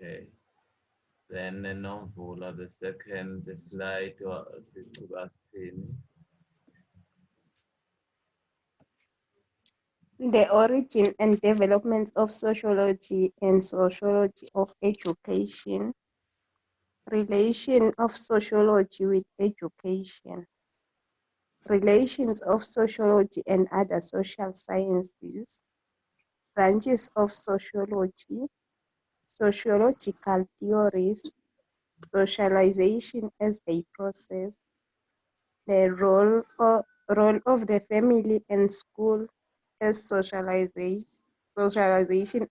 Okay. Then Nomvula, the second slide was The origin and development of sociology and sociology of education. Relation of sociology with education. Relations of sociology and other social sciences. Branches of sociology. Sociological theories. Socialization as a process. The role of the family and school as socialization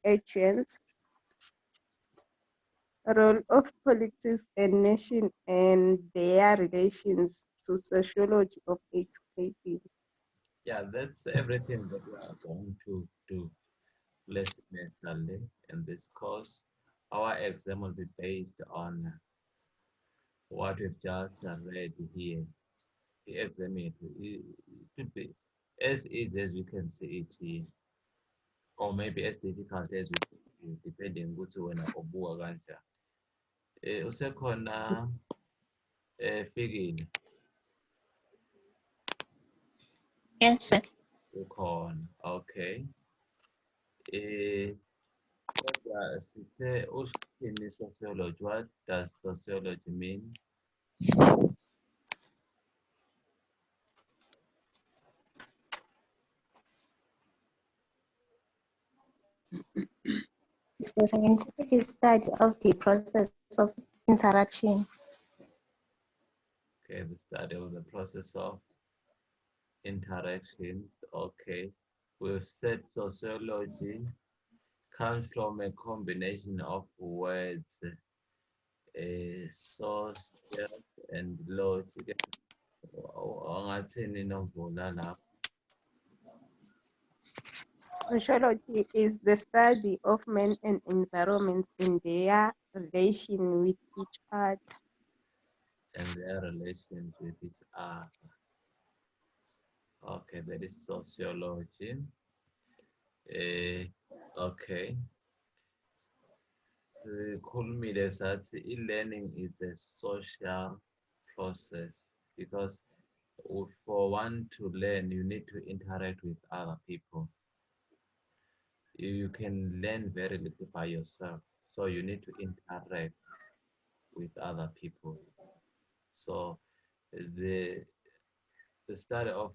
agents, role of politics and nation and their relations to sociology of education. Yeah, that's everything that we are going to do less semesterly in this course. Our exam will be based on what we've just read here. The exam it should be as easy as we can see it here, or maybe as difficult as we see it here, depending ukuthi wena ubuka kanjani. Usekhona Fikile, Yes, sir. ukhona. Okay. Eh kodwa sithe usithini sociology? What does sociology mean? It's the scientific study of the process of interaction. Okay, the study of the process of interactions. Okay. We've said sociology comes from a combination of words, social and logic. Angathini Nomvula lapho? Sociology is the study of men and environment in their relation with each other. And their relations with each other. Okay, that is sociology. Okay. Sikhulumile sathi e-learning is a social process because for one to learn, you need to interact with other people. You can learn very little by yourself, so you need to interact with other people. So the the study of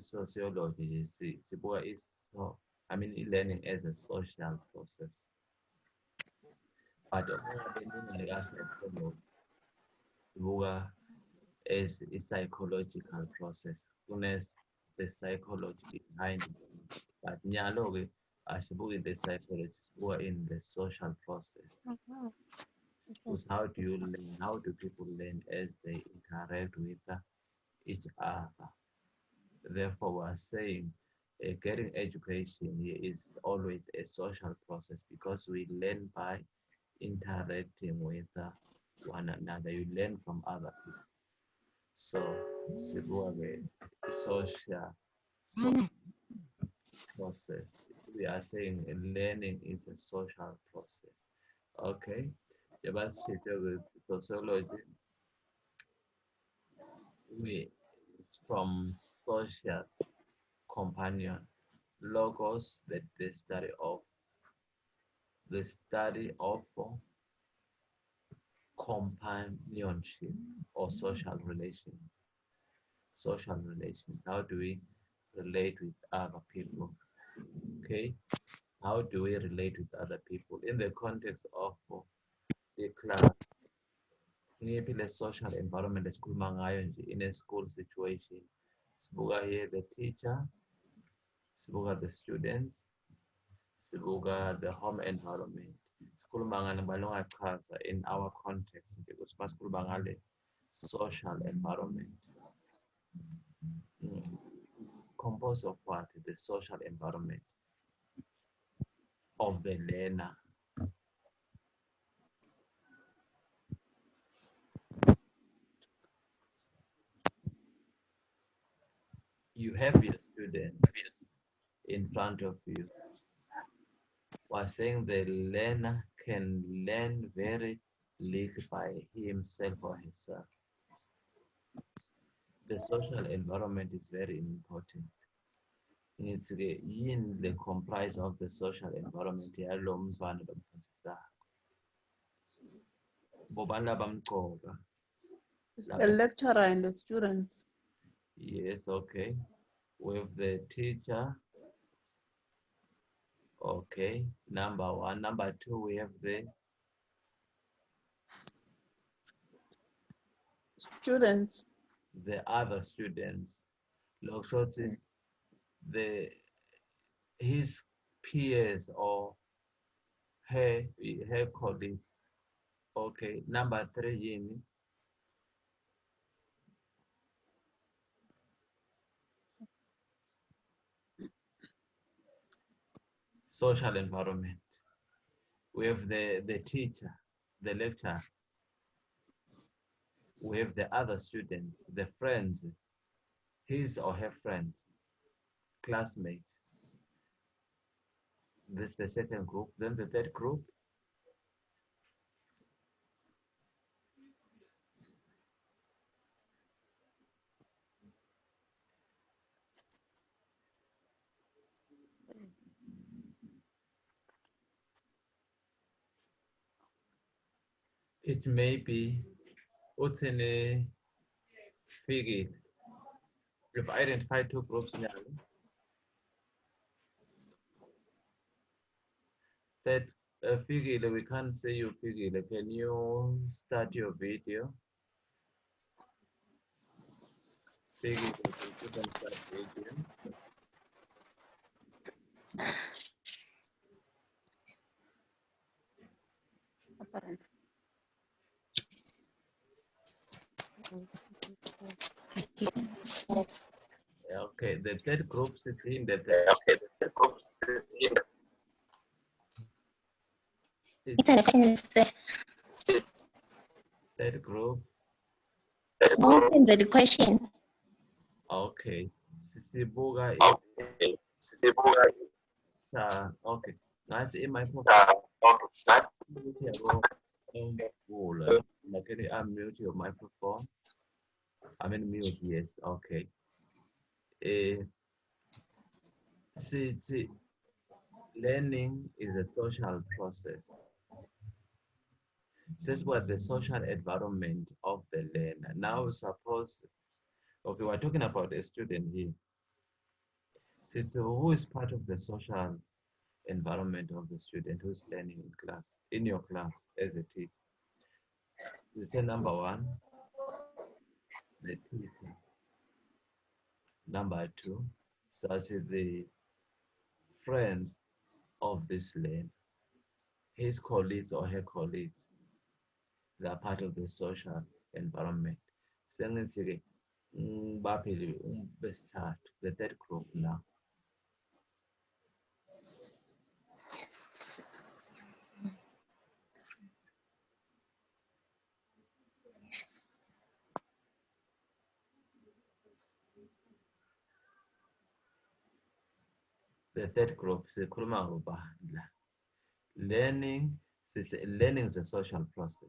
sociology is I mean e-learning as a social process. But sibuka as a psychological process. Kunes the psychology behind it. But nyalo-ke asibuki the psychology, sibuka in the social process. Because how do you learn? How do people learn as they interact with each other? Therefore, we are saying getting education here is always a social process because we learn by interacting with one another. You learn from other people. So, sibuka social process. We are saying learning is a social process. Okay. Just with sociology, we it's from social companion logos that the study of companionship or social relations. Social relations. How do we relate with other people? Okay. How do we relate with other people in the context of the class? Ngiyiphi le social environment esikhuluma ngayo nje in a school situation? Sibuka here the teacher, sibuka the students, sibuka the home environment. Sikhuluma ngani balongachaza in our context because masikhuluma ngale social environment. Composed of what? The social environment of the learner. You have your students in front of you. We're saying the learner can learn very little by himself or herself. The social environment is very important. Ngithi-ke yini le comprise of the social environment yalo mntwana lomfundisayo? Bobani labamqoka? The lecturer and the students. Yes, okay. With the teacher. Okay, number one. Number two, we have the Students. other students. Look, shorty, his peers or her colleagues. Okay, number three, yini? Social environment. We have the teacher, the lecturer. We have the other students, the friends, his or her friends, classmates. This is the second group. Then the third group, it may be uthini fikile. We've identified two groups now. That fikile, we can't say you fikile. Can you start your video? Fikile, you can start video. Apparently. Okay, the third group sits in the It's a question. third group. Open the question. Okay, Sisibuga okay. Nice in my can you unmute your microphone? I mean mute, yes, okay. See, learning is a social process. This is what the social environment of the learner. Now suppose, okay, we're talking about a student here. So who is part of the social environment of the student who's learning in class, in your class as a teacher? Is the number one, the teacher. Number two, so I say the friends of this learner, his colleagues or her colleagues, they are part of the social environment. Sengithi-ke bapheli besithathu, the third group now. The third group sikhuluma ngobani la? Learning is a social process.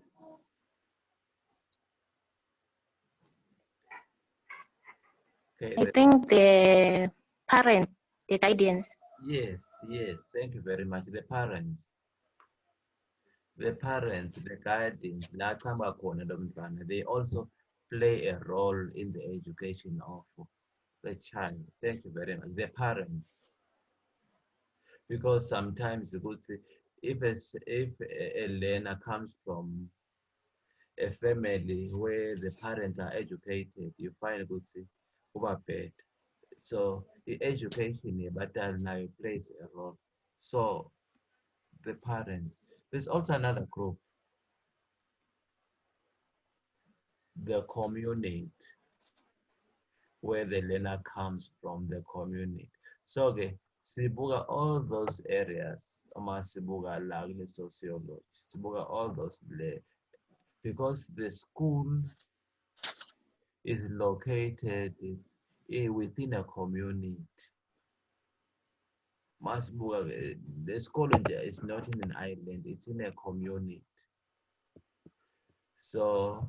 Okay. I think the parent, the guidance. Yes, thank you very much. The parents, the guardians, they also play a role in the education of the child. Thank you very much. The parents, because sometimes you could say if a learner comes from a family where the parents are educated, you find good see over bad. So the education but now plays a role. So the parents. There's also another group, the community, where the learner comes from the community. So okay, sibuga all those areas, sibuga like sociology, sibuga all those because the school is located within a community. Masibuka, the school is not in an island, it's in a community. So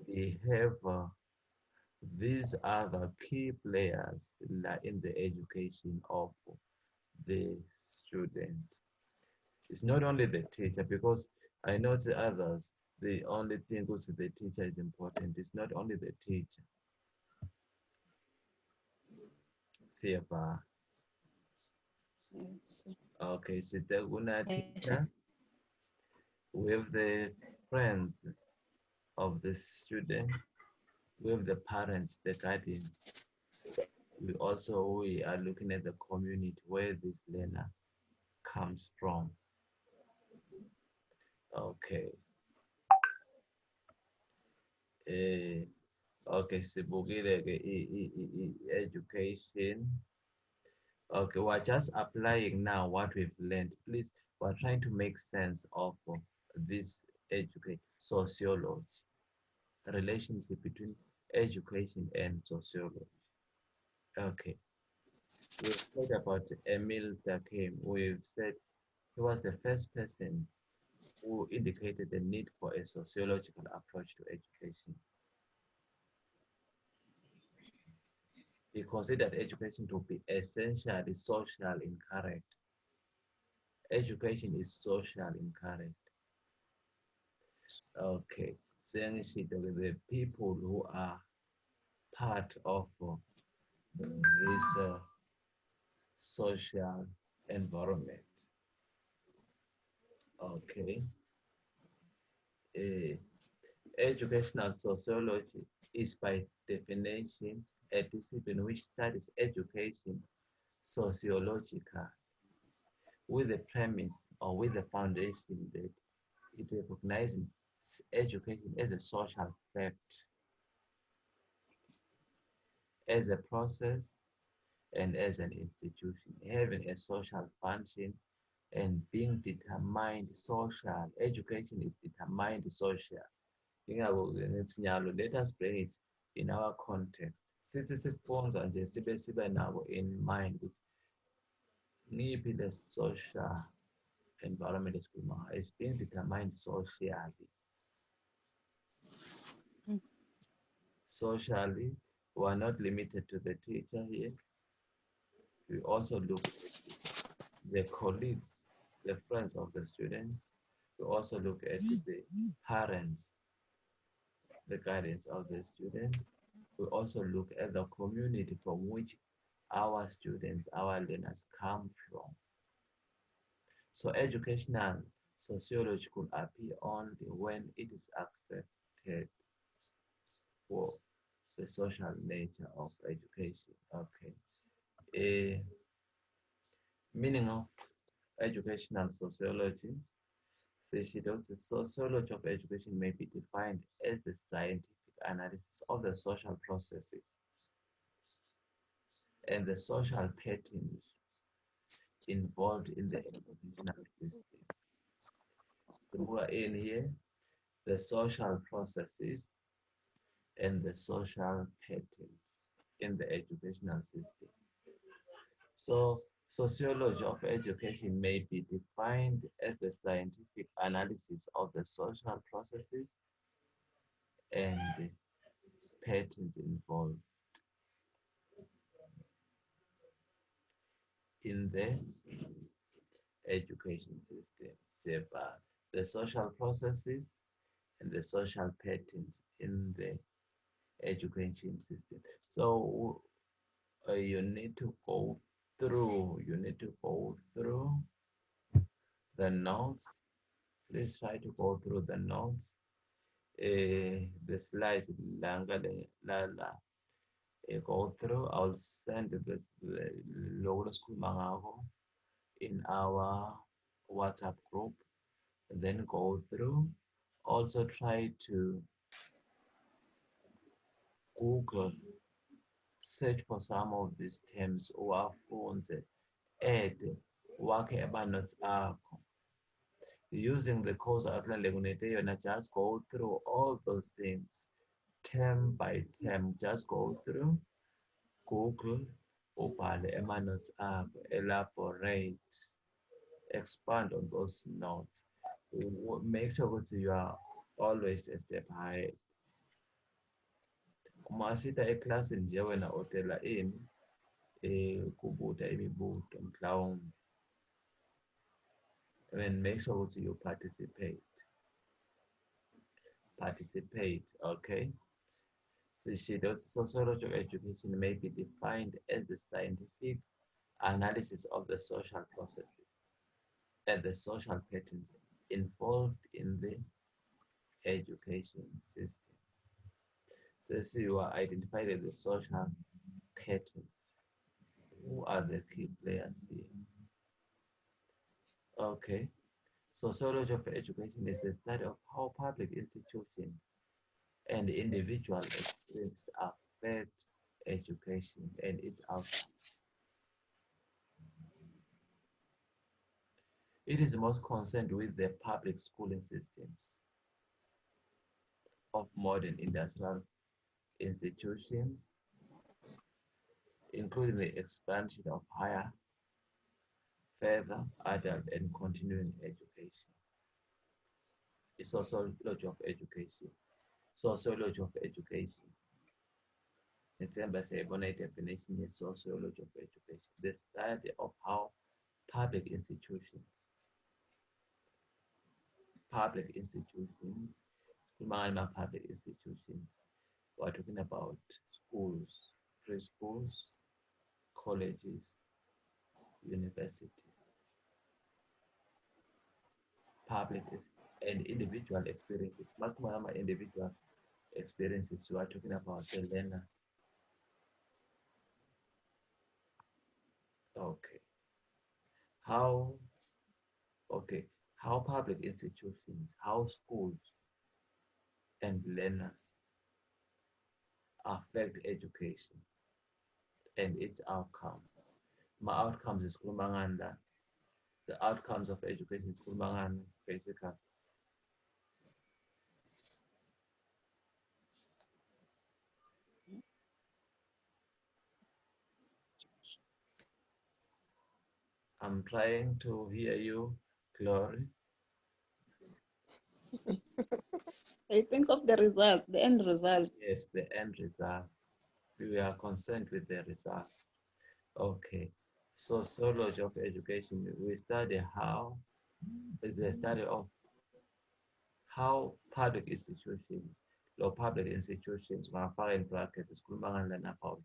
we have these other key players in the education of the student. It's not only the teacher, because I know the others, the only thing was the teacher is important. It's not only the teacher. Siapa? Yes. Okay, so the una Yes. teacher with the friends of the student, with the parents, the guardians. We are looking at the community where this learner comes from. Okay. Okay, sibukile ke education. Okay, we're just applying now what we've learned. Please, we're trying to make sense of this education, sociology, relationship between education and sociology. Okay, we've heard about Emil Durkheim. We've said he was the first person who indicated the need for a sociological approach to education. He considered education to be essentially social in character. Education is social in character. Okay, saying the people who are part of this social environment. Okay, uh, educational sociology is by definition a discipline which studies education sociological with the premise or with the foundation that it recognizes education as a social fact, as a process, and as an institution, having a social function and being determined social. Education is determined social. Let us bring it in our context. Sithi sifunza nje sibe nabo in mind ukuthi ngiphi the social environment esikhuluma ngayo. It's being determined socially. Socially, we are not limited to the teacher here. We also look at the colleagues, the friends of the students. We also look at the parents, the guardians of the student. We also look at the community from which our students, our learners come from. So educational sociology could appear only when it is accepted for the social nature of education. Okay. A meaning of educational sociology. The sociology of education may be defined as the scientific analysis of the social processes and the social patterns involved in the educational system. So we are in here, the social processes and the social patterns in the educational system. So sociology of education may be defined as the scientific analysis of the social processes and the patterns involved in the education system. Thereby, the social processes and the social patterns in the education system. So you need to go through the notes. Please try to go through the notes. The slides go through. I'll send this logo school mangago in our WhatsApp group. Then go through. Also try to Google, search for some of these terms or phones, add wakhe aba-notes akho. Using the course outline lekunete just go through all those things term by term. Just go through, Google, ubhale ema-notes akho, elaborate, expand on those notes. Make sure ukuthi you are always a step ahead. Uma sitha eklasini nje wena otela ini kubuda imibuto mhlawumbe, and make sure ukuthi you participate, okay? Sociology of education may be defined as the scientific analysis of the social processes and the social patterns involved in the education system. So you are identified as the social patterns. Who are the key players here? Okay. Sociology of education is the study of how public institutions and individual experiences affect education and its outcomes. It is most concerned with the public schooling systems of modern industrial institutions, including the expansion of higher, further, adult, and continuing education. The sociology of education. Sociology of education. Nithemba siyayibona i-definition ye-sociology of education. The study of how public institutions, public institutions we're talking about schools, preschools, colleges, universities, public and individual experiences. Individual experiences, we are talking about the learners. Okay. How public institutions, how schools and learners affect education and its outcomes. My outcomes is kulumanganda. The outcomes of education is kulumanganda, basically. I'm trying to hear you, Glory. I think of the results, the end result. Yes, the end result. We are concerned with the result. Okay. Sociology of education, we study how, the study of how public institutions, or public institutions, in brackets, is about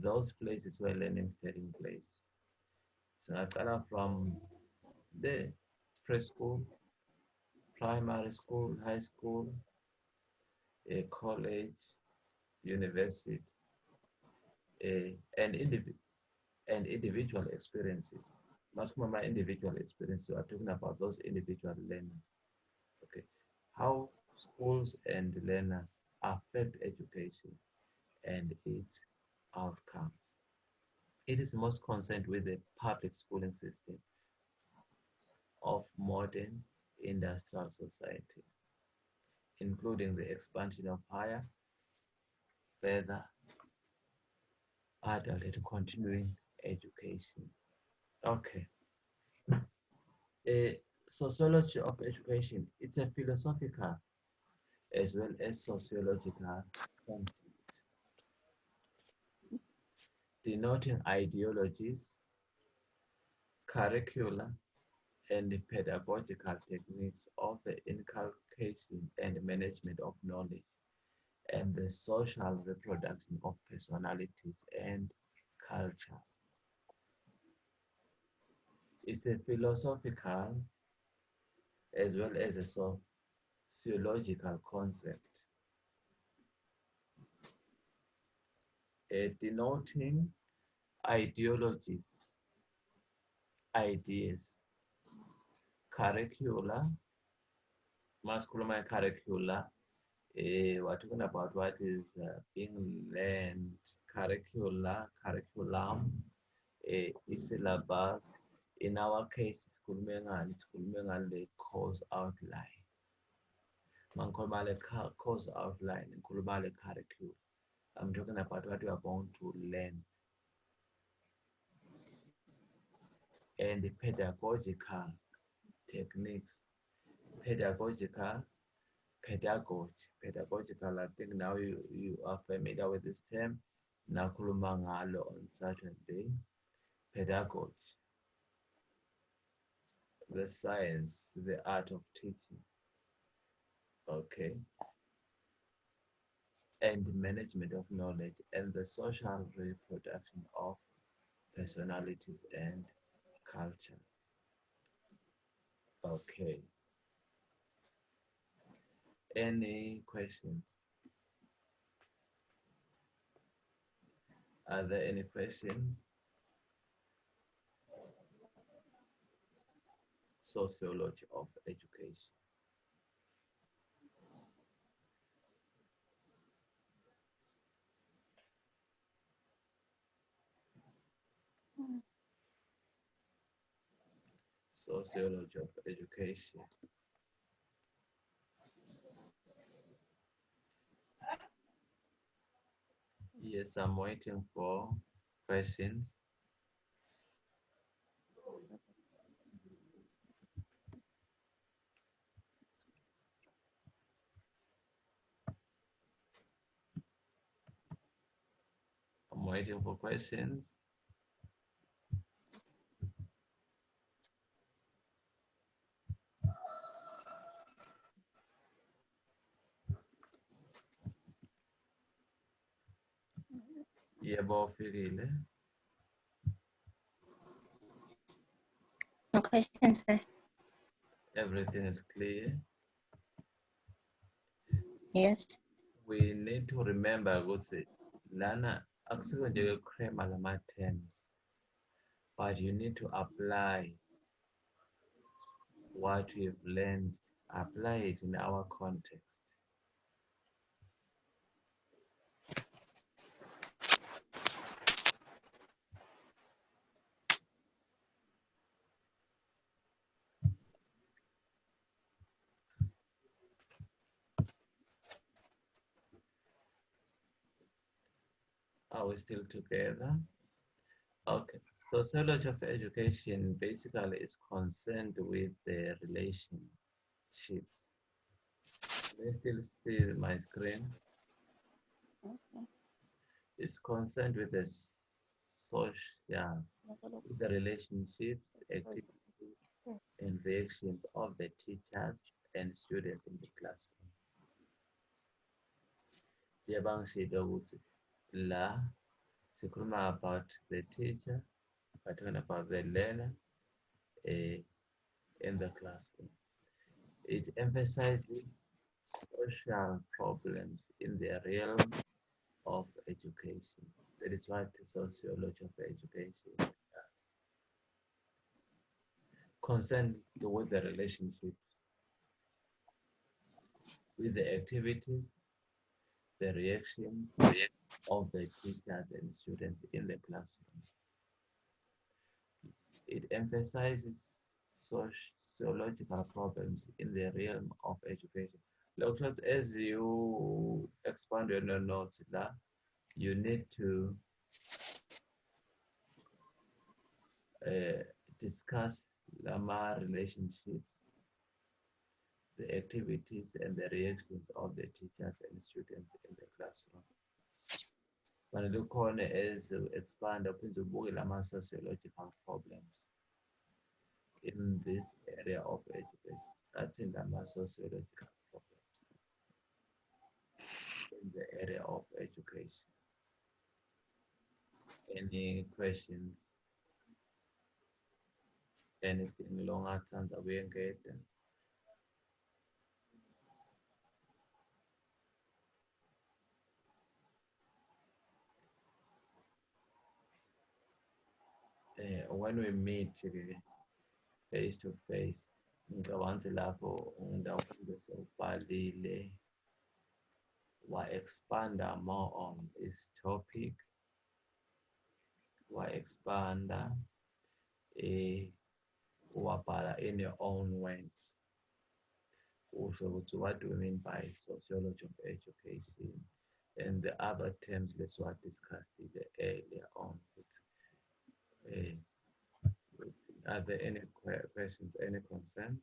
those places where learning is taking place. So I start from the preschool, primary school, high school, a college, university, and individual experiences. Much more my individual experience. We are talking about those individual learners. Okay, how schools and learners affect education and its outcomes. It is most concerned with the public schooling system of modern industrial societies, including the expansion of higher, further, adult and continuing education. Okay. A sociology of education, it's a philosophical as well as sociological concept, denoting ideologies, curricula, and pedagogical techniques of the inculcation and management of knowledge and the social reproduction of personalities and cultures. It's a philosophical as well as a sociological concept, denoting ideologies, ideas, curricula, masculine curricula. We're talking about what is being learned, curriculum, syllabus. In our case, it's the course outline. Mangikhuluma course outline, ngikhuluma curriculum. I'm talking about what you are going to learn. And the pedagogical techniques, pedagogical, pedagogical. I think now you are familiar with this term. Nakhuluma ngalo on Saturday. Pedagogy, the science, the art of teaching. Okay. And management of knowledge and the social reproduction of personalities and cultures. Okay. Any questions? Are there any questions? Sociology of education. Sociology of education. Yes, I'm waiting for questions. I'm waiting for questions. Yebo, Fikile. No questions, sir. Everything is clear. Yes. We need to remember ukuthi lana akusikho nje ukukrema lama terms, but you need to apply what we've learned, apply it in our context. Are we still together? Okay. Sociology of education basically is concerned with the relationships. Can you still see my screen? It's concerned with the social, with the relationships, activities, and reactions of the teachers and students in the classroom. Njengoba ukuthi la sikhuluma about the teacher, we're talking about the learner in the classroom. It emphasizes social problems in the realm of education. That is what the sociology of education does. Concerned with the relationships, with the activities, the reactions of the teachers and students in the classroom. It emphasizes sociological problems in the realm of education. Doctors, as you expand on your notes, you need to discuss Lama relationships, the activities and the reactions of the teachers and students in the classroom. Banalukhona as expand uphinde ubuke lama-sociological problems in this area of education. That's in lama-sociological problems in the area of education. Any questions? Anything longer term that we engage in? When we meet face to face, ngicabanga lapho ngidawufike sewubhalile wa-expanda more on this topic, wa-expanda wabhala in your own words. Usho ukuthi what do we mean by sociology of education? And the other terms, let's what discussed it earlier on. Uh, are there any questions, any concerns?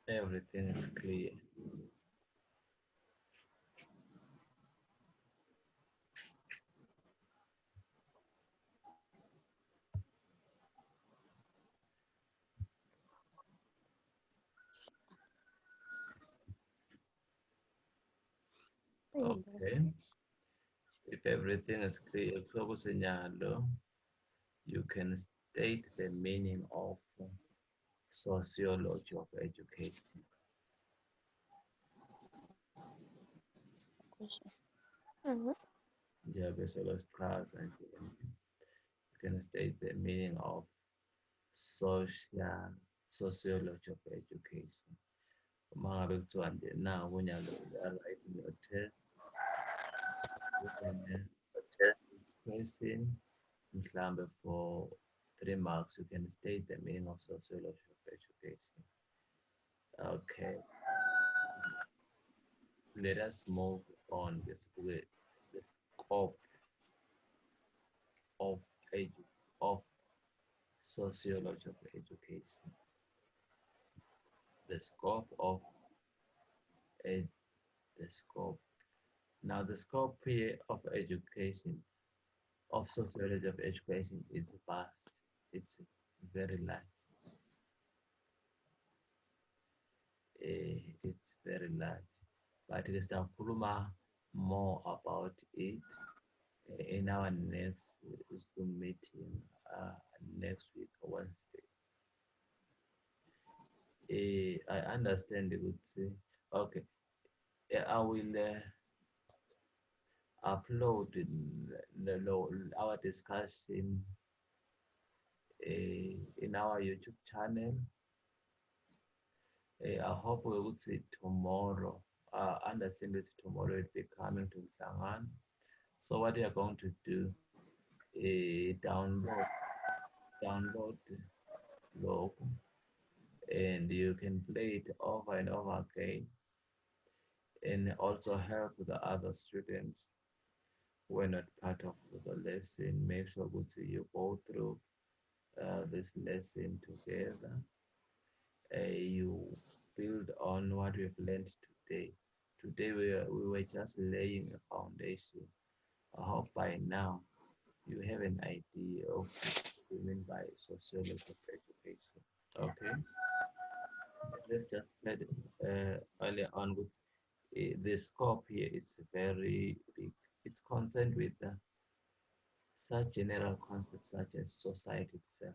Everything is clear. Okay. If everything is clear, you can state the meaning of sociology of education. Mhm. Yeah, bachelor's class and you can state the meaning of social sociology of education. Uma ngabe kuthiwa nje naku unyalo writing your test, question mhlambe for 3 marks, you can state the meaning of sociology of education. Okay, let us move on with the scope of of sociology of education. The scope of ed the scope. Now the scope here of education, of sociology of education is vast. It's very large. It's very large. But we start more about it in our next Zoom meeting next week, Wednesday. I understand you would say, okay, I will upload our discussion in our YouTube channel. I hope we would see tomorrow. Understand this tomorrow will be coming to Mhlangan. So what we are going to do, download log, and you can play it over and over again, and also help the other students who are not part of the lesson. Make sure that you go through this lesson together. You build on what we've learned today. Today we were just laying a foundation. I hope by now you have an idea of what we mean by sociology of education. Okay, as we've just said earlier on, with the scope here is very big. It's concerned with such general concepts such as society itself,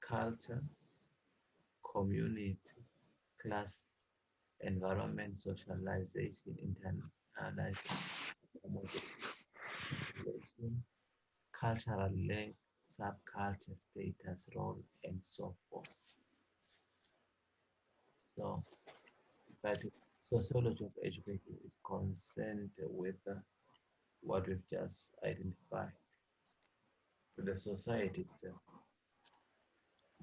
culture, community, class, environment, socialization, internalization, accommodation, cultural link, subculture, status, role, and so forth. So, but sociology of education is concerned with what we've just identified, the society itself,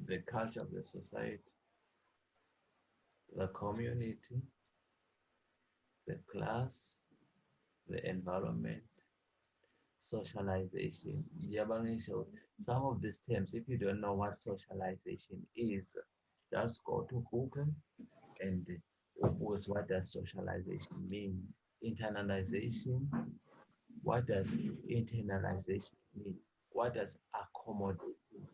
the culture of the society, the community, the class, the environment, socialization. Some of these terms, if you don't know what socialization is, just go to Google and what does socialization mean? Internalization, what does internalization mean? What does accommodation?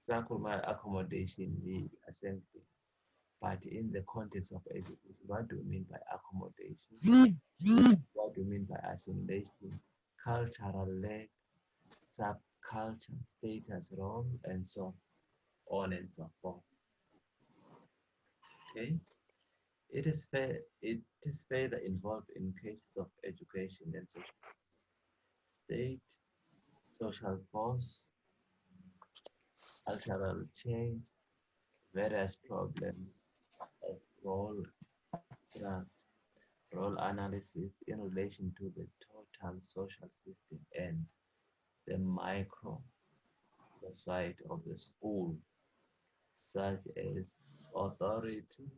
So accommodation means essentially, but in the context of education, what do you mean by accommodation? What do you mean by assimilation? Cultural leg, subculture, status, role, and so on and so forth. Okay, it is further involved in cases of education and social state, social force, cultural change, various problems of structure, role analysis in relation to the total social system and the micro the side of the school, such as authority,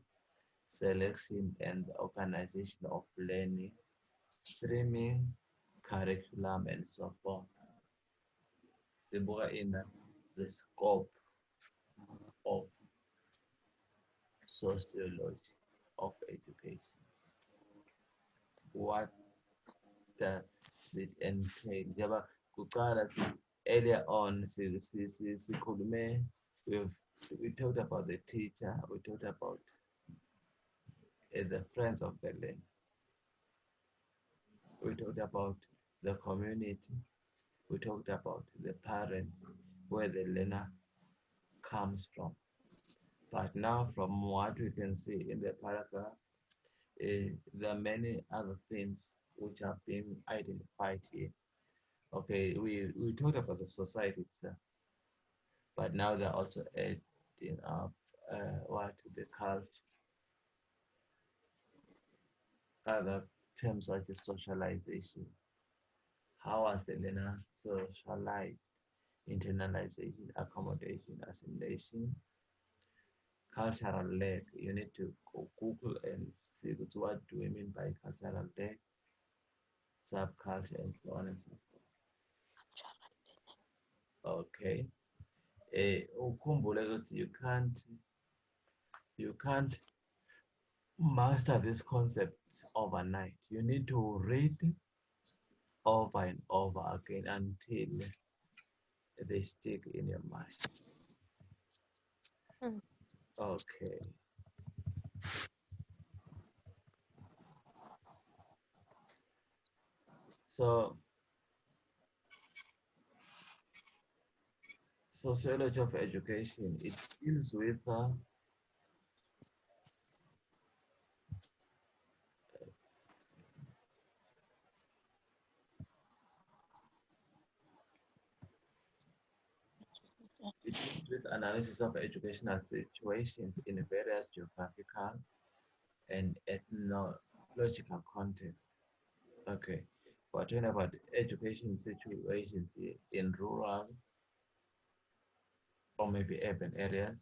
selection, and organization of learning, streaming, curriculum, and so forth. Sibuka in the scope of sociology of education. What does it entail? Njengoba kuqala earlier on sikhulume we talked about the teacher, we talked about the friends of the learner, we talked about the community, we talked about the parents, where the learner comes from. But now, from what we can see in the paragraph, there are many other things which have been identified here. Okay, we talked about the society itself, but now they're also adding up what the culture, other terms such as socialization. How was the learner socialized? Internalization, accommodation, assimilation, cultural lag. You need to go Google and see what do we mean by cultural lag, subculture, and so on and so forth. Okay. Ukhumbule ukuthi you can't master this concept overnight. You need to read over and over again until they stick in your mind. Mm. Okay. So sociology of education, it deals with analysis of educational situations in various geographical and ethnological contexts. Okay, we're talking about education situations in rural or maybe urban areas,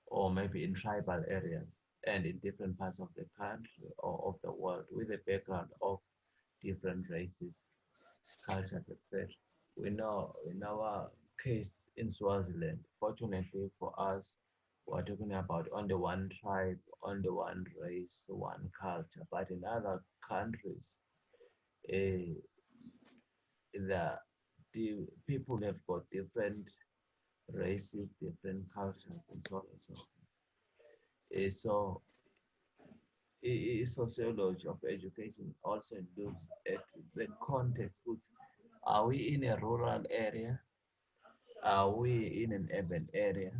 or maybe in tribal areas and in different parts of the country or of the world with a background of different races, cultures, etc. We know in our case in Swaziland, fortunately for us, we're talking about only one tribe, only one race, one culture. But in other countries, uh, the people have got different races, different cultures, and so on and so forth. So sociology of education also looks at the context. Are we in a rural area? Are we in an urban area?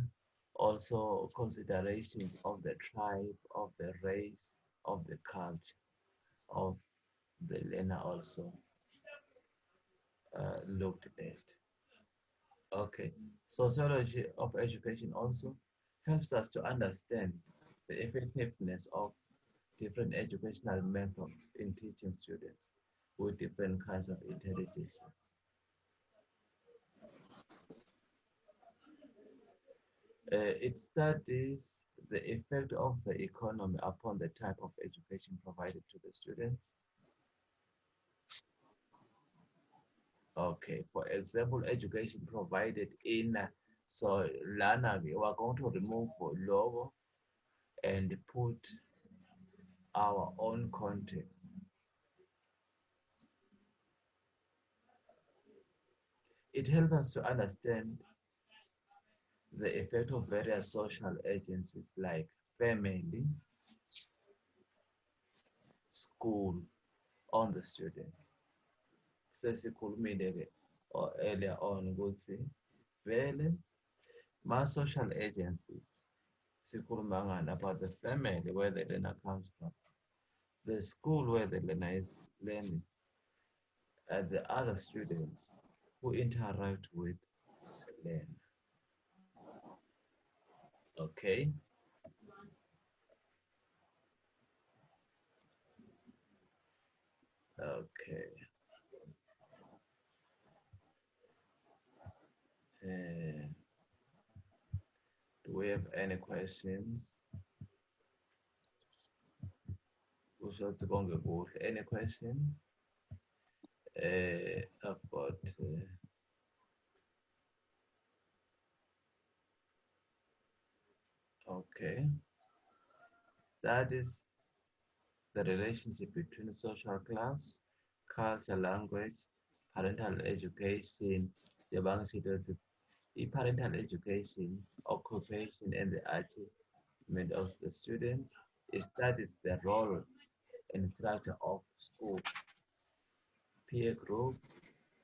Also considerations of the tribe, of the race, of the culture, of the learner also looked at. Okay, sociology of education also helps us to understand the effectiveness of different educational methods in teaching students with different kinds of intelligences. It studies the effect of the economy upon the type of education provided to the students. Okay, for example, education provided in, so Lana, we are going to remove logo and put our own context. It helps us to understand the effect of various social agencies like family, school on the students. Sesikhulumile-ke or earlier on ukuthi vele ma-social agencies sikhuluma ngani about the family where the learner comes from, the school where the learner is learning, and the other students who interact with the learner. Okay. Okay. Do we have any questions? Any questions about okay, that is the relationship between social class, culture, language, parental education, parental education, occupation, and the achievement of the students. It studies the role and structure of school, peer group,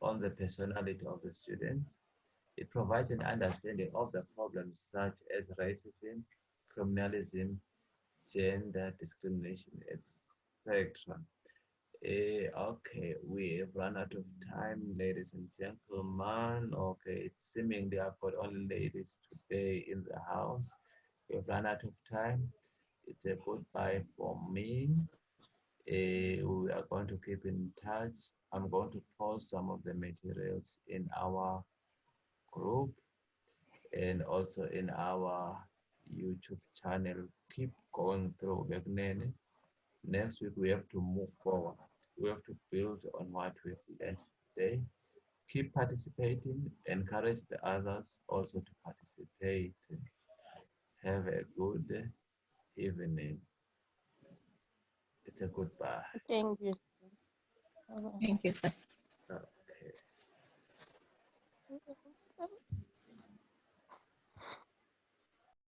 on the personality of the students. It provides an understanding of the problems such as racism, criminalism, gender discrimination, etc. Okay, we have run out of time, ladies and gentlemen. Okay, it's seemingly I've got only ladies today in the house. We've run out of time. It's a goodbye for me. We are going to keep in touch. I'm going to post some of the materials in our group and also in our YouTube channel. Keep going through Begnene. Next week, we have to move forward. We have to build on what we've learned today. Keep participating, encourage the others also to participate. Have a good evening. It's a goodbye. Thank you. Thank you, sir. Okay.